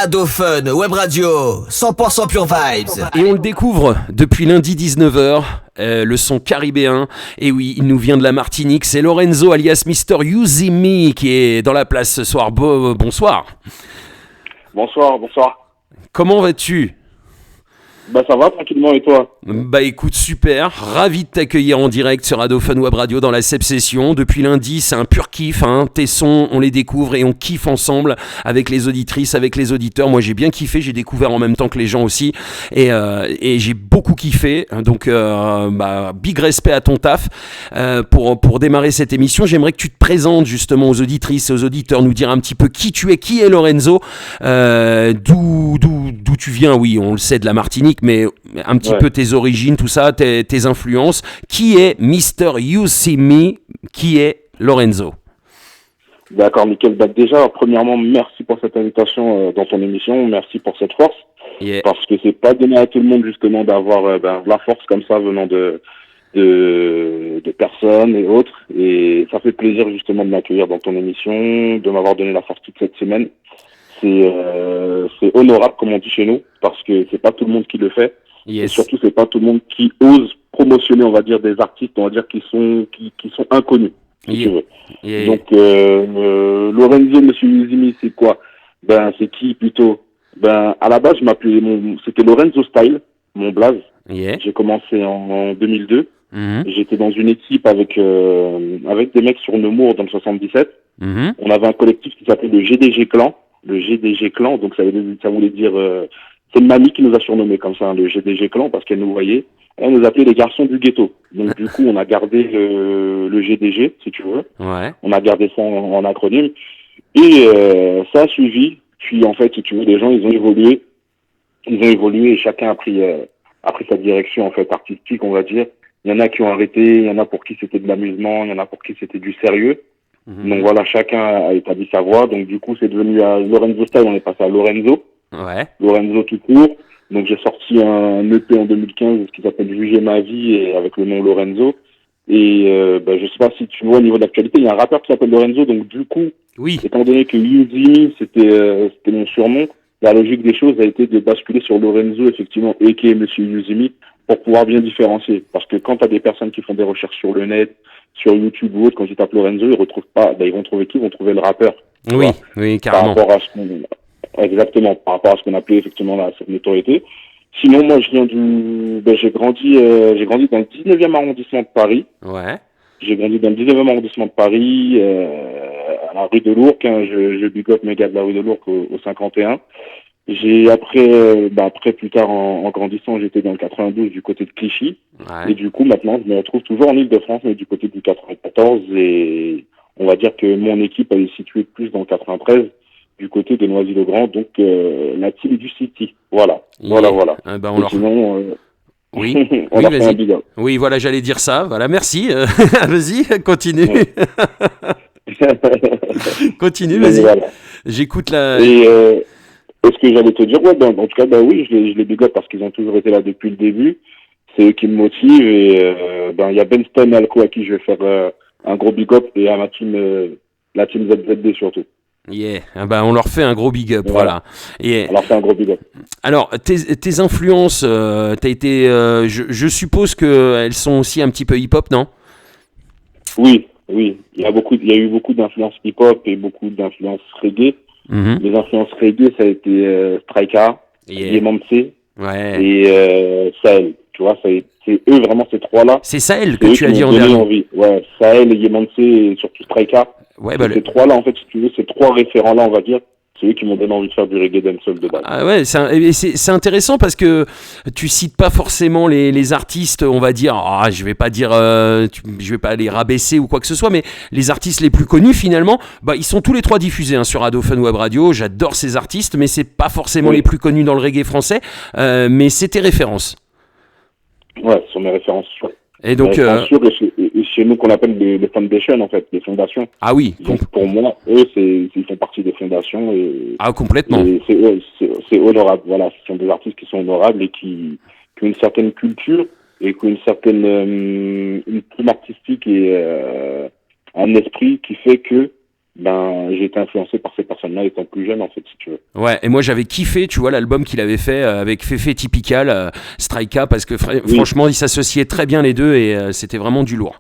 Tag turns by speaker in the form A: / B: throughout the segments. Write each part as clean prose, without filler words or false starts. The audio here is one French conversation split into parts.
A: Ado Fun Web Radio, 100% Pure Vibes.
B: Et on le découvre depuis lundi 19h, le son caribéen. Et oui, il nous vient de la Martinique. C'est Lorenzo alias Mr. Yuzimi qui est dans la place ce soir. Bonsoir.
C: Bonsoir.
B: Comment vas-tu ?
C: Bah ça va tranquillement et toi ?
B: Bah écoute, super, ravi de t'accueillir en direct sur Ado Fun Web Radio dans la Seb Session. Depuis lundi, c'est un pur kiff, hein. Tes sons, on les découvre et on kiffe ensemble avec les auditrices, avec les auditeurs. Moi j'ai bien kiffé, j'ai découvert en même temps que les gens aussi et j'ai beaucoup kiffé. Donc big respect à ton taf. Pour démarrer cette émission, j'aimerais que tu te présentes justement aux auditrices et aux auditeurs, nous dire un petit peu qui tu es, qui est Lorenzo, d'où tu viens. Oui, on le sait, de la Martinique, mais un petit peu tes origines, tout ça, tes influences. Qui est Mr. Yuzimi? Qui est Lorenzo?
C: D'accord, nickel. Bah, déjà, premièrement, merci pour cette invitation dans ton émission. Merci pour cette force.
B: Yeah.
C: Parce que c'est pas donné à tout le monde, justement, d'avoir la force comme ça venant de personnes et autres. Et ça fait plaisir, justement, de m'accueillir dans ton émission, de m'avoir donné la force toute cette semaine. C'est honorable, comme on dit chez nous, parce que c'est pas tout le monde qui le fait.
B: Yes.
C: Et surtout, c'est pas tout le monde qui ose promotionner, on va dire, des artistes, on va dire, qui sont inconnus, si tu veux.
B: Yeah.
C: Donc, Lorenzo, Monsieur Yuzimi, c'est quoi? C'est qui, plutôt? À la base, c'était Lorenzo Style, mon blaze.
B: Yeah.
C: J'ai commencé en 2002.
B: Mm-hmm.
C: J'étais dans une équipe avec des mecs sur Nemours dans le 77.
B: Mm-hmm.
C: On avait un collectif qui s'appelait le GDG Clan. Le GDG Clan, donc ça voulait dire... c'est une mamie qui nous a surnommé comme ça, le GDG Clan, parce qu'elle nous voyait. Elle nous appelait les garçons du ghetto. Donc du coup, on a gardé le GDG, si tu veux.
B: Ouais.
C: On a gardé ça en acronyme. Et ça a suivi. Puis en fait, si tu veux, les gens, ils ont évolué. Et chacun a pris sa direction, en fait, artistique, on va dire. Il y en a qui ont arrêté, il y en a pour qui c'était de l'amusement, il y en a pour qui c'était du sérieux. Mm-hmm. Donc voilà, chacun a établi sa voix. Donc du coup, c'est devenu à Lorenzo Style, on est passé à Lorenzo.
B: Ouais.
C: Lorenzo tout court. Donc j'ai sorti un EP en 2015 qui s'appelle Juger ma vie et avec le nom Lorenzo. Et je sais pas si tu vois au niveau de l'actualité, il y a un rappeur qui s'appelle Lorenzo. Donc du coup,
B: oui.
C: Étant donné que Yuzimi c'était mon surnom, la logique des choses a été de basculer sur Lorenzo, effectivement, et qui est Monsieur Yuzimi, pour pouvoir bien différencier. Parce que quand tu as des personnes qui font des recherches sur le net, sur YouTube ou autre, quand ils tapent Lorenzo, ils retrouvent pas, ils vont trouver qui? Ils vont trouver le rappeur.
B: Oui, carrément.
C: Par rapport à ce qu'on appelait effectivement cette notoriété. Sinon, moi, j'ai grandi dans le 19e arrondissement de Paris.
B: Ouais.
C: J'ai grandi dans le 19e arrondissement de Paris, à la rue de l'Ourcq. Je big up mes gars de la rue de l'Ourcq au 51. J'ai après plus tard en grandissant, j'étais dans le 92 du côté de Clichy. Ouais. Et du coup, maintenant, je me retrouve toujours en Île-de-France, mais du côté du 94. Et on va dire que mon équipe elle est située plus dans le 93. Du côté de Noisy-le-Grand, donc la team du City. Voilà. Voilà.
B: Oui,
C: on
B: oui,
C: a fait un
B: vas-y.
C: big up.
B: Oui, voilà, j'allais dire ça. Voilà, merci. Vas-y, continue.
C: Ouais.
B: Continue, vas-y.
C: Voilà.
B: J'écoute la...
C: Et ce que j'allais te dire, en tout cas, oui, je les big up parce qu'ils ont toujours été là depuis le début. C'est eux qui me motivent. Et il y a Ben Stone Alco à qui je vais faire un gros big up et à la team ZZD surtout.
B: Yeah, on leur fait un gros big up, voilà.
C: On leur fait un gros big up.
B: Alors, tes influences, t'as été, je suppose qu'elles sont aussi un petit peu hip-hop, non?
C: Oui. Il y a eu beaucoup d'influences hip-hop et beaucoup d'influences reggae. Mm-hmm. Les influences reggae, ça a été Strika, Yemamse et Sahel. Tu vois, c'est eux vraiment ces trois-là.
B: C'est Sahel que tu as dit en dernier.
C: Envie. Ouais, Sahel, Yemamse et surtout Strika.
B: Ouais,
C: ces trois-là, en fait, si tu veux, ces trois référents-là, on va dire, c'est eux qui m'ont donné envie de faire du reggae dancehall de base.
B: Ah ouais, c'est intéressant parce que tu cites pas forcément les artistes, on va dire, je vais pas les rabaisser ou quoi que ce soit, mais les artistes les plus connus finalement, ils sont tous les trois diffusés sur Ado Fun Web Radio. J'adore ces artistes, mais c'est pas forcément les plus connus dans le reggae français, mais c'est tes références.
C: Ouais, ce sont mes références.
B: Et donc,
C: bien sûr, et chez nous qu'on appelle les foundations, en fait, les fondations.
B: Ah oui.
C: Donc pour moi, eux, ils font partie des fondations.
B: Complètement.
C: Et c'est honorable. Voilà, ce sont des artistes qui sont honorables et qui ont une certaine culture et qui ont une certaine une plume artistique et un esprit qui fait que ben j'ai été influencé par ces personnes-là étant plus jeune en fait, si tu veux.
B: Ouais, et moi j'avais kiffé, tu vois, l'album qu'il avait fait avec Fefe Typical, Strika, parce que franchement, ils s'associaient très bien les deux et c'était vraiment du lourd.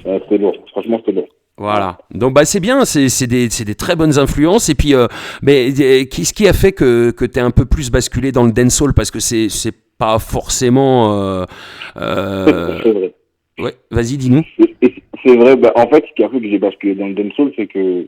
C: C'était lourd, franchement c'était lourd.
B: Voilà, donc bah c'est bien, c'est des très bonnes influences. Et puis, mais qu'est-ce qui a fait que t'es un peu plus basculé dans le dancehall, parce que c'est pas forcément.
C: C'est vrai.
B: Ouais, vas-y, dis-nous.
C: C'est vrai, bah, en fait, ce qui a fait que j'ai basculé dans le dancehall, c'est que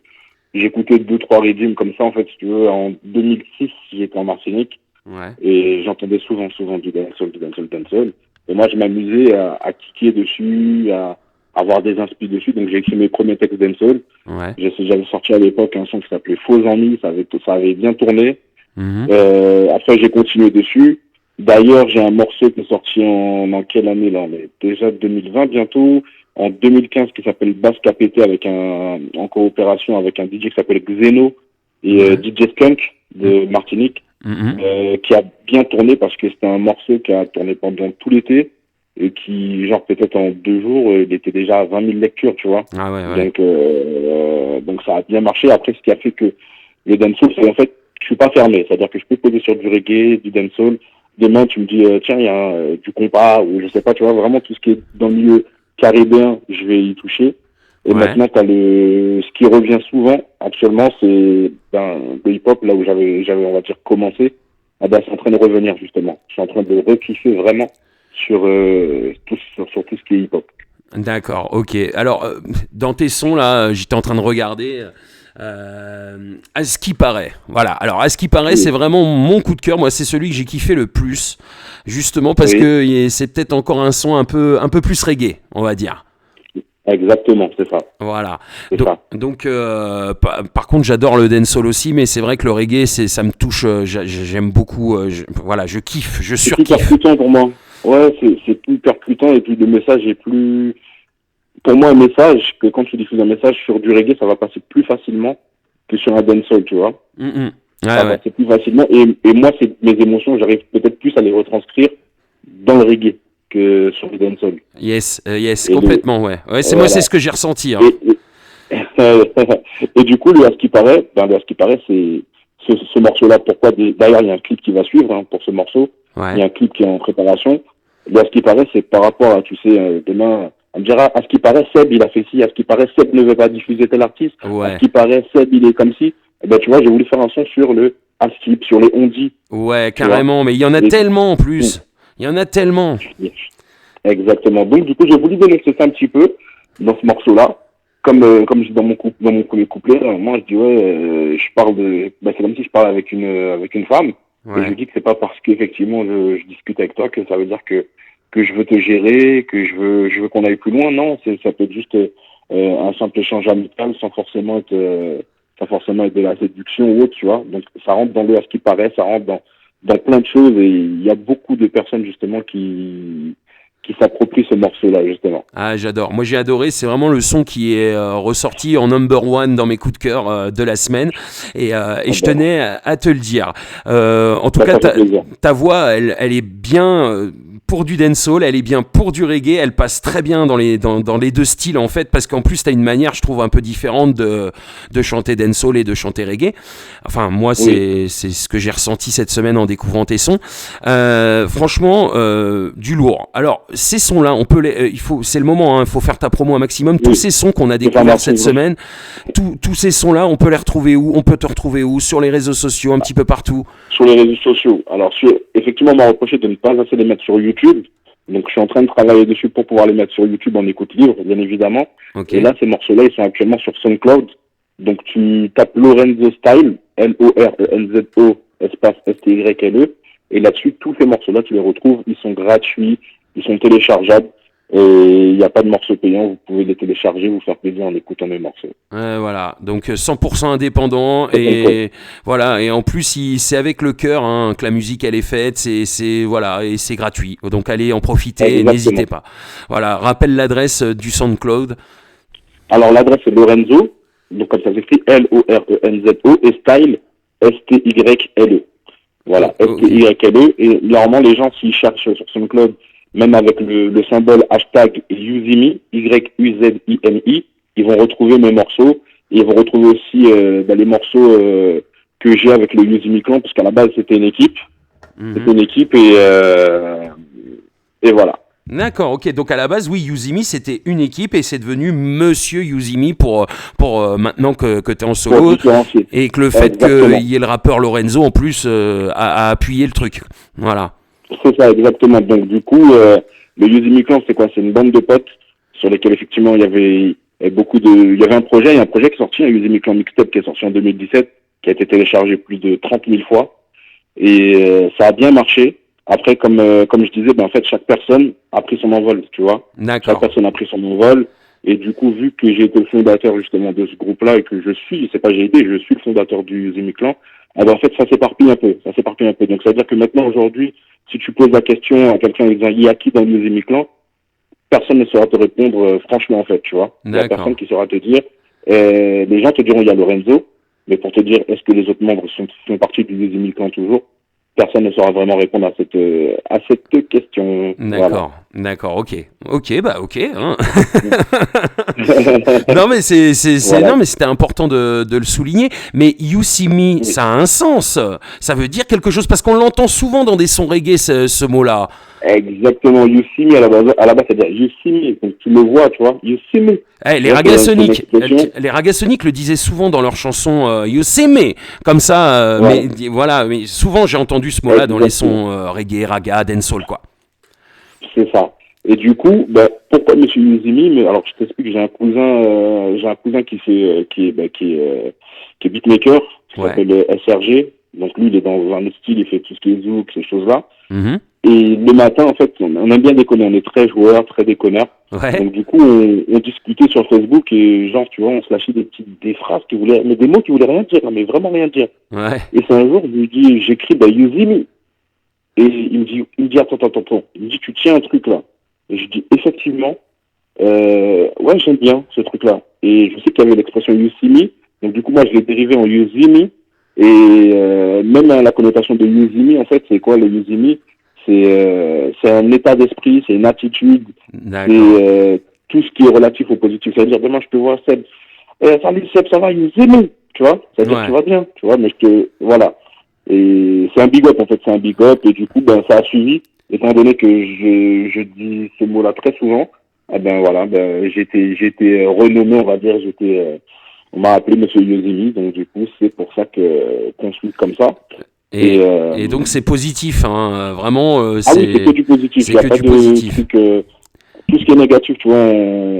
C: j'écoutais 2-3 rythmes comme ça, en fait, si tu veux. En 2006, j'étais en Martinique
B: Ouais.
C: et j'entendais souvent du dancehall. Et moi, je m'amusais à kicker dessus, à avoir des inspi dessus. Donc, j'ai écrit mes premiers textes dancehall.
B: Ouais.
C: J'avais sorti à l'époque un son qui s'appelait Faux Amis, ça avait bien tourné.
B: Mhm.
C: Après, j'ai continué dessus. D'ailleurs, j'ai un morceau qui est sorti en quelle année là? On est déjà 2020 bientôt. En 2015 qui s'appelle Bass KPT en coopération avec un DJ qui s'appelle Xeno et DJ Skunk de Martinique, qui a bien tourné parce que c'était un morceau qui a tourné pendant tout l'été et qui, genre peut-être en 2 jours, il était déjà à 20 000 lectures, tu vois.
B: Ah ouais.
C: Donc ça a bien marché. Après, ce qui a fait que le dancehall, c'est en fait, je suis pas fermé. C'est-à-dire que je peux poser sur du reggae, du dancehall. Demain, tu me dis, tiens, il y a du compas, ou je sais pas, tu vois, vraiment tout ce qui est dans le milieu caribéen, je vais y toucher. Et maintenant, ce qui revient souvent, actuellement, c'est le hip-hop, là où j'avais, on va dire, commencé. Ah ben, c'est en train de revenir, justement. Je suis en train de rekiffer vraiment sur tout ce qui est hip-hop.
B: D'accord, ok. Alors, dans tes sons, là, j'étais en train de regarder. À ce qui paraît, voilà. Alors, à ce qui paraît, c'est vraiment mon coup de cœur. Moi, c'est celui que j'ai kiffé le plus, justement parce que c'est peut-être encore un son un peu plus reggae, on va dire.
C: Exactement, c'est ça.
B: Voilà. Donc, par contre, j'adore le dancehall aussi, mais c'est vrai que le reggae, ça me touche. J'aime beaucoup. Voilà, je kiffe, je surkiffe.
C: C'est plus percutant pour moi. Ouais, c'est plus percutant et puis le message est plus. Pour moi, un message, que quand tu diffuses un message sur du reggae, ça va passer plus facilement que sur un dancehall, tu vois. Ça va passer plus facilement. Et moi, mes émotions, j'arrive peut-être plus à les retranscrire dans le reggae que sur le dancehall.
B: Yes, complètement, ouais. C'est moi, c'est ce que j'ai ressenti. Hein.
C: Et du coup, à ce qui paraît, c'est ce morceau-là. Pourquoi d'ailleurs, il y a un clip qui va suivre pour ce morceau.
B: Ouais.
C: Il y a un clip qui est en préparation. Et à ce qui paraît, c'est par rapport à, tu sais, demain. On me dira, à ce qui paraît, Seb, il a fait ci, à ce qui paraît, Seb ne veut pas diffuser tel artiste, à ce qui paraît, Seb, il est comme ci. Eh ben, tu vois, j'ai voulu faire un son sur le Askip, sur les on-dit.
B: Ouais, carrément, mais il y en a tellement en plus. Il y en a tellement.
C: Exactement. Donc, du coup, j'ai voulu dénoncer ça un petit peu dans ce morceau-là. Comme je dis dans mon premier couplet, moi, je dis, je parle c'est comme si je parle avec une femme. Ouais. Et je dis que c'est pas parce qu'effectivement, je discute avec toi que ça veut dire que je veux te gérer, que je veux qu'on aille plus loin. Non, ça peut être juste un simple échange amical sans forcément être de la séduction ou autre, tu vois. Donc ça rentre dans le à ce qui paraît, ça rentre dans plein de choses et il y a beaucoup de personnes justement qui s'approprient ce morceau-là, justement.
B: Ah, j'adore. Moi, j'ai adoré. C'est vraiment le son qui est ressorti en number one dans mes coups de cœur de la semaine. Et je tenais à te le dire. En tout cas, ta voix, elle est bien pour du dancehall, elle est bien pour du reggae. Elle passe très bien dans les deux styles, en fait, parce qu'en plus, tu as une manière, je trouve, un peu différente de chanter dancehall et de chanter reggae. Enfin, moi, c'est ce que j'ai ressenti cette semaine en découvrant tes sons. Franchement, du lourd. Alors, ces sons-là, on peut c'est le moment, il faut faire ta promo un maximum. Tous ces sons qu'on a découverts cette semaine, tous ces sons-là, on peut les retrouver où? On peut te retrouver où? Sur les réseaux sociaux, un petit peu partout?
C: Sur les réseaux sociaux. Alors, effectivement, on m'a reproché de ne pas assez les mettre sur YouTube. Donc, je suis en train de travailler dessus pour pouvoir les mettre sur YouTube en écoute libre, bien évidemment.
B: Okay.
C: Et là, ces morceaux-là, ils sont actuellement sur SoundCloud. Donc, tu tapes Lorenzo Style, Lorenzo, espace STYLE. Et là-dessus, tous ces morceaux-là, tu les retrouves. Ils sont gratuits. Ils sont téléchargeables et il n'y a pas de morceaux payants. Vous pouvez les télécharger, vous faire plaisir en écoutant mes morceaux.
B: Voilà, donc 100% indépendant et voilà. Et en plus, c'est avec le cœur que la musique elle est faite. Voilà, et c'est gratuit. Donc allez en profiter, n'hésitez pas. Voilà, rappelle l'adresse du SoundCloud.
C: Alors l'adresse c'est Lorenzo, donc comme ça s'écrit Lorenzo et Style STYLE. Voilà, STYLE. Et normalement les gens s'ils cherchent sur SoundCloud, même avec le symbole hashtag Yuzimi, YUZIMI, ils vont retrouver mes morceaux. Et vous retrouvez aussi les morceaux que j'ai avec le Yuzimi Clan, parce qu'à la base c'était une équipe. C'était une équipe et voilà.
B: D'accord, ok. Donc à la base, oui, Yuzimi, c'était une équipe et c'est devenu Monsieur Yuzimi pour maintenant que tu es en solo et que le fait qu'il y ait le rappeur Lorenzo en plus a appuyé le truc. Voilà.
C: C'est ça, exactement. Donc du coup, le Yuzimi Clan, c'est quoi? C'est une bande de potes sur lesquels effectivement il y avait il y avait un projet qui est sorti, un Yuzimi Clan Mixtape qui est sorti en 2017, qui a été téléchargé plus de 30 000 fois et ça a bien marché. Après, comme je disais, en fait, chaque personne a pris son envol, tu vois.
B: D'accord.
C: Chaque personne a pris son envol. Et du coup, vu que j'ai été le fondateur, justement, de ce groupe-là et que je suis le fondateur du Yuzimi Clan, en fait, ça s'éparpille un peu. Donc, ça veut dire que maintenant, aujourd'hui, si tu poses la question à quelqu'un disant, il y a qui dans le Yuzimi Clan? Personne ne saura te répondre, franchement, en fait, tu vois. Il y a personne qui saura te dire, les gens te diront, il y a Lorenzo. Mais pour te dire, est-ce que les autres membres font partie du Yuzimi Clan toujours? Personne ne saura vraiment répondre à cette question.
B: D'accord,
C: voilà.
B: D'accord, ok, ok. Hein. Non mais
C: voilà.
B: Non mais c'était important de le souligner. Mais You See Me, ça a un sens. Ça veut dire quelque chose parce qu'on l'entend souvent dans des sons reggae ce mot-là.
C: Exactement, You See Me à la base, c'est-à-dire You See Me, donc tu le vois, tu vois, You See Me.
B: Les Ragasonic le disaient souvent dans leurs chansons You See Me, comme ça, mais voilà, mais souvent j'ai entendu ce mot-là dans les sons reggae, raga, dancehall, quoi.
C: C'est ça. Et du coup, pourquoi Monsieur Yuzimi? Mais alors je t'explique, j'ai un cousin qui est beatmaker, qui s'appelle SRG. Donc lui, il est dans un autre style, il fait tout ce qui est zouk, ces choses-là.
B: Mm-hmm.
C: Et le matin, en fait, on aime bien déconner, on est très joueurs, très déconneurs.
B: Ouais.
C: Donc du coup, on discutait sur Facebook et genre, tu vois, on se lâchait des phrases mais des mots qui voulaient rien dire, mais vraiment rien dire.
B: Ouais.
C: Et c'est un jour, je lui dis, j'écris Yuzimi. Et il me dit, attends. Il me dit, tu tiens un truc là. Et je dis, effectivement, ouais, j'aime bien ce truc-là. Et je sais qu'il y avait l'expression You See Me. Donc du coup, moi, je l'ai dérivé en Yuzimi. Et même la connotation de Yuzimi, en fait, c'est quoi le Yuzimi? C'est un état d'esprit, c'est une attitude, c'est tout ce qui est relatif au positif. C'est-à-dire, demain, je te vois, Seb, salut Seb, ça va, Yuzimi, tu vois? C'est-à-dire que tu vas bien, tu vois, mais voilà. Et c'est un big up, en fait, c'est un big up. Et du coup, ça a suivi, étant donné que je dis ce mot-là très souvent. J'ai été renommé, on va dire, on m'a appelé Monsieur Yuzimi, donc du coup, c'est pour ça qu'on suit comme ça.
B: Et donc c'est positif, hein, vraiment.
C: Oui, c'est que du positif.
B: C'est que du positif.
C: Tout ce qui est négatif, tu vois,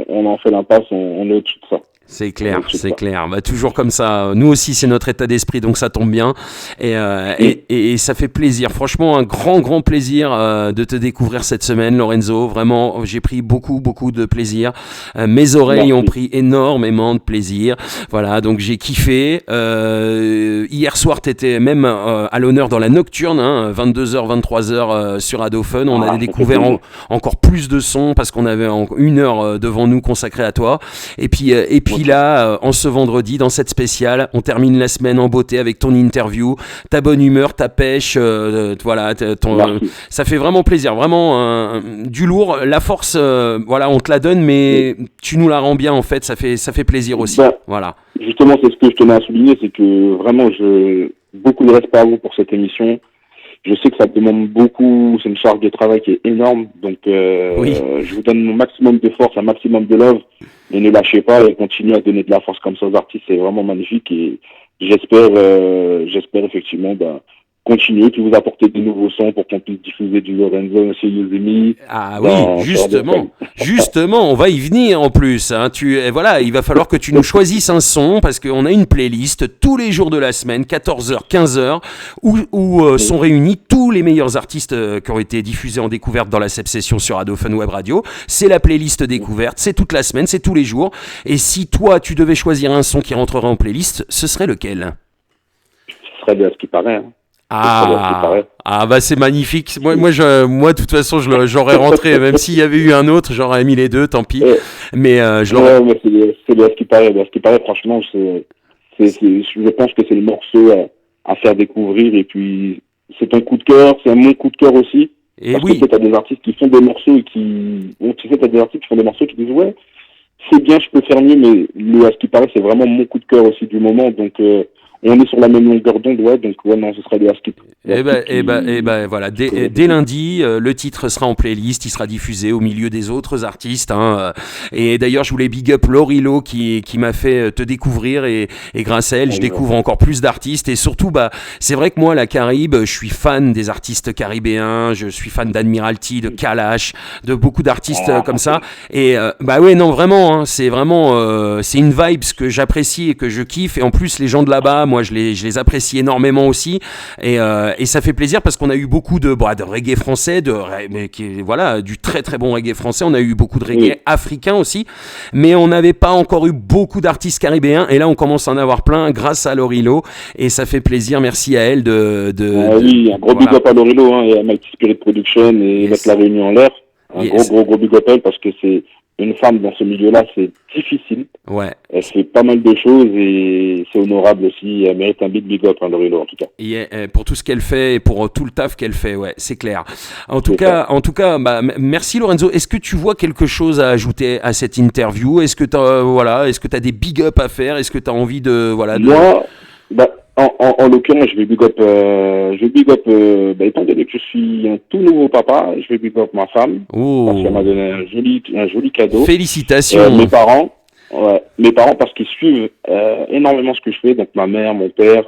C: on en fait l'impasse, on est au-dessus de ça.
B: C'est clair, c'est clair. Toujours comme ça. Nous aussi, c'est notre état d'esprit, donc ça tombe bien. Et ça fait plaisir. Franchement, un grand plaisir de te découvrir cette semaine, Lorenzo. Vraiment, j'ai pris beaucoup de plaisir. Mes oreilles ont pris énormément de plaisir. Voilà, donc j'ai kiffé. Hier soir, t'étais même à l'honneur dans la nocturne, 22h, 23h sur Ado Fun. On a découvert encore plus de sons parce qu'on avait une heure devant nous consacrée à toi. Et puis là, en ce vendredi, dans cette spéciale, on termine la semaine en beauté avec ton interview, ta bonne humeur, ta pêche, voilà, ça fait vraiment plaisir, vraiment du lourd. La force, voilà, on te la donne, mais tu nous la rends bien en fait, ça fait plaisir aussi. Voilà.
C: Justement, c'est ce que je tenais à souligner, c'est que vraiment, beaucoup de respect à vous pour cette émission. Je sais que ça demande beaucoup, c'est une charge de travail qui est énorme, donc je vous donne mon maximum de force, un maximum de love, et ne lâchez pas et continuez à donner de la force comme ça aux artistes, c'est vraiment magnifique et j'espère effectivement continuer, puis vous apporter de nouveaux sons pour qu'on puisse diffuser du Lorenzo, Monsieur Yuzimi.
B: Ah oui, justement, on va y venir en plus. Voilà, il va falloir que tu nous choisisses un son parce qu'on a une playlist tous les jours de la semaine, 14h, 15h, où sont réunis tous les meilleurs artistes qui ont été diffusés en découverte dans la Session sur Ado Fun Web Radio. C'est la playlist découverte, c'est toute la semaine, c'est tous les jours. Et si toi, tu devais choisir un son qui rentrerait en playlist, ce serait lequel?
C: Ce serait bien ce qui paraît.
B: C'est magnifique. Moi, de toute façon, j'aurais rentré, même s'il y avait eu un autre, j'aurais mis les deux, tant pis. Mais je l'aurais.
C: Ouais, c'est bien ce qui paraît. Ce qui paraît, franchement, je pense que c'est le morceau à faire découvrir. Et puis, c'est un coup de cœur, c'est mon coup de cœur aussi.
B: Et
C: parce
B: oui.
C: que t'as des artistes qui font des morceaux et qui disent ouais, c'est bien, je peux faire mieux, mais à ce qui paraît, c'est vraiment mon coup de cœur aussi du moment. Donc, on est sur la même longueur d'onde, ouais. Donc, ouais, non, ce sera le Askip.
B: Voilà, dès lundi, le titre sera en playlist, il sera diffusé au milieu des autres artistes. Hein. Et d'ailleurs, je voulais big up Lorilo qui m'a fait te découvrir et grâce à elle, je découvre encore plus d'artistes. Et surtout, c'est vrai que moi, la Caraïbe, je suis fan des artistes caribéens, je suis fan d'Admiralty, de Kalash, de beaucoup d'artistes comme ça. Et ouais, non, vraiment, hein, c'est vraiment, c'est une vibe que j'apprécie et que je kiffe. Et en plus, les gens de là-bas, moi, je les apprécie énormément aussi. Et ça fait plaisir parce qu'on a eu beaucoup de reggae français, du très très bon reggae français. On a eu beaucoup de reggae africain aussi, mais on n'avait pas encore eu beaucoup d'artistes caribéens. Et là, on commence à en avoir plein grâce à Lorilo. Et ça fait plaisir. Merci à elle
C: oui, un gros big up à Lorilo, hein, et à Mighty Spirit Production et mettre la Réunion en l'air. Un gros big up à elle parce que c'est une femme dans ce milieu-là, c'est difficile.
B: Ouais.
C: Elle fait pas mal de choses et c'est honorable aussi. Elle mérite un big up, Lorilo, en tout cas.
B: Et pour tout ce qu'elle fait et pour tout le taf qu'elle fait, ouais, c'est clair. En tout cas, merci Lorenzo. Est-ce que tu vois quelque chose à ajouter à cette interview? Est-ce que t'as des big up à faire? Est-ce que t'as envie de
C: Moi, en l'occurrence, je vais big up, étant donné que je suis un tout nouveau papa, je vais big up ma femme.
B: Oh.
C: Parce qu'elle m'a donné un joli cadeau.
B: Félicitations.
C: Mes parents parce qu'ils suivent énormément ce que je fais, donc ma mère, mon père,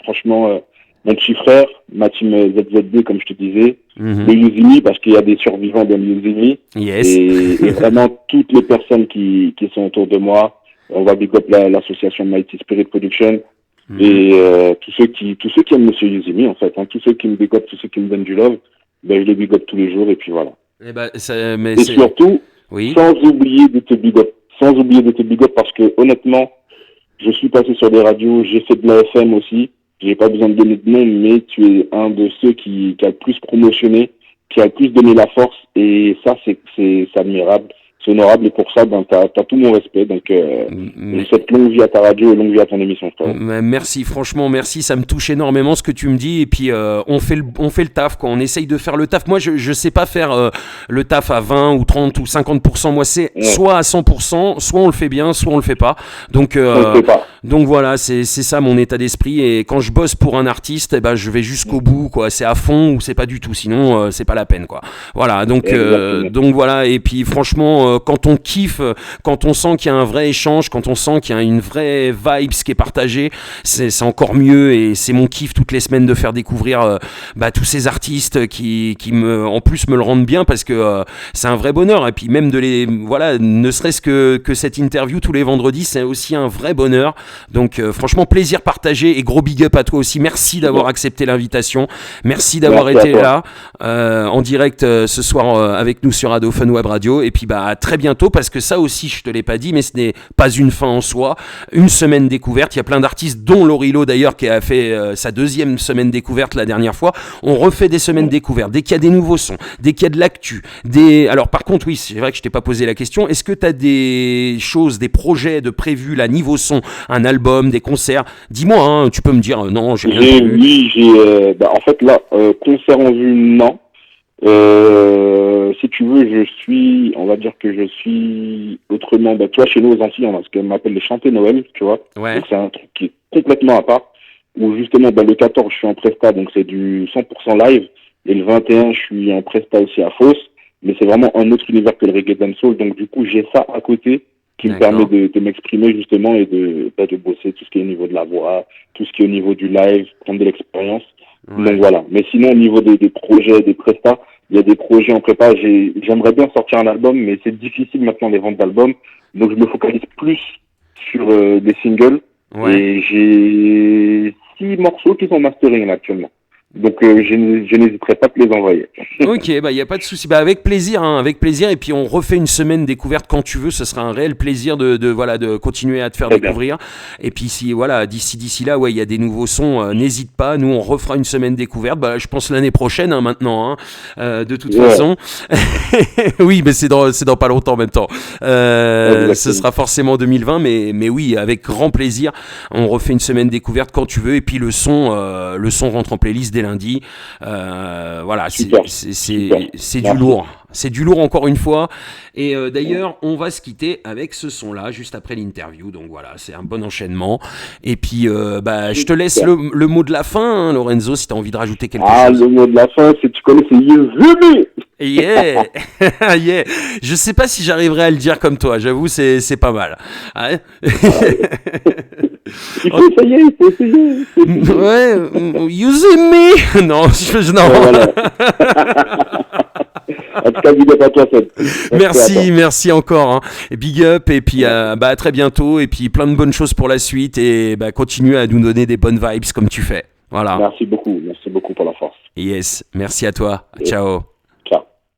C: franchement, mon petit frère, ma team ZZD, comme je te disais, le Yuzimi, parce qu'il y a des survivants dans le Yuzimi.
B: Yes.
C: Et vraiment toutes les personnes qui sont autour de moi. On va big up l'association Mighty Spirit Production. Et tous ceux qui aiment Monsieur Yuzimi, en fait, hein, tous ceux qui me big up, tous ceux qui me donnent du love, je les big up tous les jours et puis voilà. Et surtout, sans oublier de te big up parce que honnêtement, je suis passé sur des radios, j'ai fait de la FM aussi, j'ai pas besoin de donner de nom, mais tu es un de ceux qui a le plus promotionné, qui a le plus donné la force et ça c'est admirable. C'est honorable et pour ça, t'as tout mon respect. Donc, cette longue vie à ta radio et longue vie à ton émission, frère.
B: Merci, franchement, merci. Ça me touche énormément ce que tu me dis. Et puis, on fait le taf, quoi. On essaye de faire le taf. Moi, je sais pas faire le taf à 20 ou 30 ou 50%. Moi, c'est soit à 100%, soit on le fait bien, soit on le fait pas. Donc, donc voilà, c'est ça mon état d'esprit. Et quand je bosse pour un artiste, je vais jusqu'au bout, quoi. C'est à fond ou c'est pas du tout. Sinon, c'est pas la peine, quoi. Voilà. Donc voilà. Et puis, franchement, quand on kiffe, quand on sent qu'il y a un vrai échange, quand on sent qu'il y a une vraie vibe qui est partagée, c'est encore mieux et c'est mon kiff toutes les semaines de faire découvrir tous ces artistes qui en plus me le rendent bien parce que c'est un vrai bonheur et puis même ne serait-ce que cette interview tous les vendredis, c'est aussi un vrai bonheur. Donc franchement plaisir partagé et gros big up à toi aussi. Merci d'avoir accepté l'invitation. Merci d'avoir été là en direct ce soir avec nous sur Ado Fun Web Radio et puis à très bientôt parce que ça aussi je te l'ai pas dit mais ce n'est pas une fin en soi, une semaine découverte, il y a plein d'artistes dont Lorilo d'ailleurs qui a fait sa deuxième semaine découverte la dernière fois. On refait des semaines découvertes dès qu'il y a des nouveaux sons, dès qu'il y a de l'actu, alors par contre oui c'est vrai que je t'ai pas posé la question, est-ce que tu as des choses, des projets de prévus là niveau son, un album, des concerts, dis-moi hein, tu peux me dire non j'ai rien prévu.
C: Oui j'ai en fait là concert en vue non. Si tu veux, on va dire que je suis autrement, tu vois, chez nous aux Antilles, on a ce qu'on appelle les chantés Noël, tu vois.
B: Ouais.
C: Donc c'est un truc qui est complètement à part, où justement, le 14, je suis en presta, donc c'est du 100% live, et le 21, je suis en presta aussi à Fos, mais c'est vraiment un autre univers que le reggae dancehall, donc du coup, j'ai ça à côté, qui me permet de m'exprimer justement et de bosser tout ce qui est au niveau de la voix, tout ce qui est au niveau du live, prendre de l'expérience. Ouais. Donc voilà. Mais sinon, au niveau des projets, des prestats, il y a des projets en prépa. J'aimerais bien sortir un album, mais c'est difficile maintenant les ventes d'albums. Donc je me focalise plus sur des singles. Ouais. Et j'ai 6 morceaux qui sont mastering là, actuellement. Donc je n'hésiterai pas à te les envoyer.
B: Ok, il n'y a pas de souci. Avec plaisir, hein, avec plaisir. Et puis on refait une semaine découverte quand tu veux. Ce sera un réel plaisir de continuer à te faire découvrir. Et puis si d'ici là, il y a des nouveaux sons, n'hésite pas. Nous on refera une semaine découverte. Je pense l'année prochaine hein, maintenant. Hein, de toute façon. Oui, mais c'est dans pas longtemps en même temps. Ce sera forcément 2020, mais oui, avec grand plaisir. On refait une semaine découverte quand tu veux. Et puis le son rentre en playlist dès lundi. Voilà,
C: Super.
B: c'est du lourd. C'est du lourd encore une fois. Et d'ailleurs, on va se quitter avec ce son-là juste après l'interview. Donc voilà, c'est un bon enchaînement. Et puis, je te laisse le mot de la fin, hein, Lorenzo, si tu as envie de rajouter quelque chose.
C: Le mot de la fin, c'est tu connais, c'est Yezumi.
B: Yeah, yeah. Je sais pas si j'arriverai à le dire comme toi. J'avoue, c'est pas mal. Ouais.
C: Il faut essayer.
B: Ouais, using me. Non, non.
C: Voilà. En tout cas, big up à toi, Seb.
B: Merci encore. Hein. Et big up et puis à très bientôt et puis plein de bonnes choses pour la suite et continue à nous donner des bonnes vibes comme tu fais. Voilà.
C: Merci beaucoup pour la force.
B: Yes, merci à toi. Ciao.